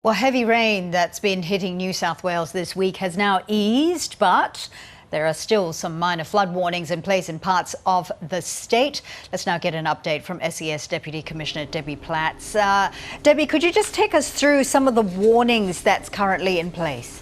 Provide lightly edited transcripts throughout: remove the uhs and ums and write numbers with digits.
Well, heavy rain that's been hitting New South Wales this week has now eased, but there are still some minor flood warnings in place in parts of the state. Let's now get an update from SES Deputy Commissioner Debbie Platts. Debbie, could you just take us through some of the warnings that's currently in place?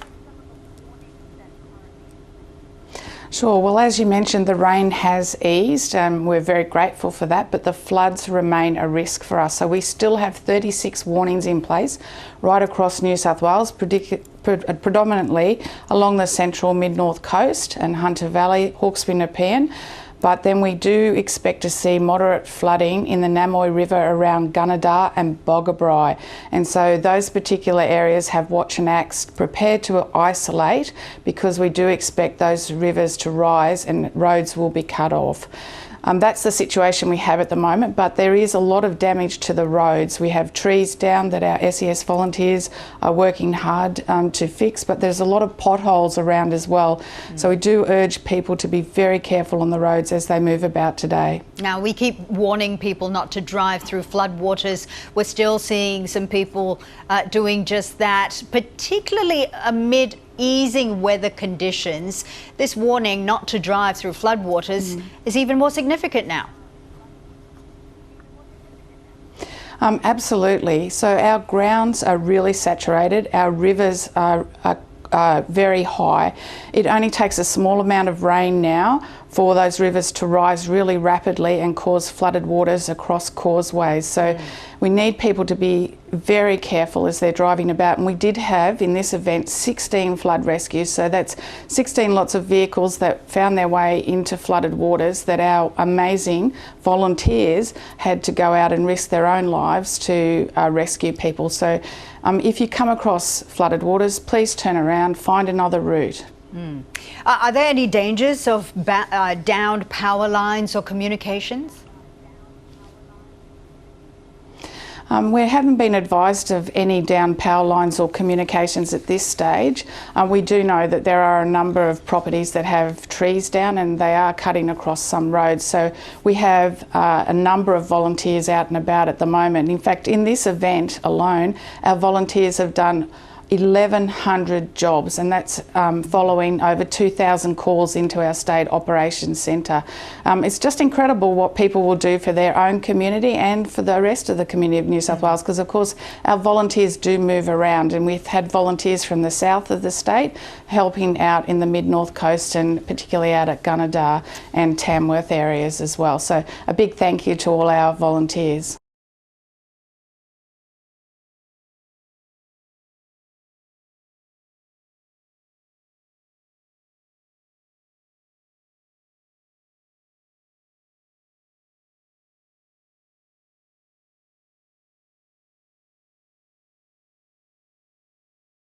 Sure. Well, as you mentioned, the rain has eased and we're very grateful for that, but the floods remain a risk for us. So we still have 36 warnings in place right across New South Wales, predominantly along the central mid-north coast and Hunter Valley, Hawkesbury Nepean. But then we do expect to see moderate flooding in the Namoy River around Gunnedah and Boggabri. And so those particular areas have watch and acts prepared to isolate, because we do expect those rivers to rise and roads will be cut off. That's the situation we have at the moment, but there is a lot of damage to the roads. We have trees down that our SES volunteers are working hard to fix, but there's a lot of potholes around as well. So we do urge people to be very careful on the roads as they move about today. Now, we keep warning people not to drive through floodwaters. We're still seeing some people doing just that, particularly amid easing weather conditions. This warning not to drive through floodwaters is even more significant now. Absolutely. So our grounds are really saturated. Our rivers are very high. It only takes a small amount of rain now for those rivers to rise really rapidly and cause flooded waters across causeways. So we need people to be very careful as they're driving about. And we did have in this event 16 flood rescues. So that's 16 lots of vehicles that found their way into flooded waters that our amazing volunteers had to go out and risk their own lives to rescue people. So if you come across flooded waters, please turn around, find another route. Are there any dangers of downed power lines or communications? We haven't been advised of any down power lines or communications at this stage. We do know that there are a number of properties that have trees down and they are cutting across some roads. So we have a number of volunteers out and about at the moment. In fact, in this event alone, our volunteers have done 1,100 jobs, and that's following over 2,000 calls into our state operations centre. It's just incredible what people will do for their own community and for the rest of the community of New South Wales, because of course our volunteers do move around, and we've had volunteers from the south of the state helping out in the mid-north coast and particularly out at Gunnedah and Tamworth areas as well. So a big thank you to all our volunteers.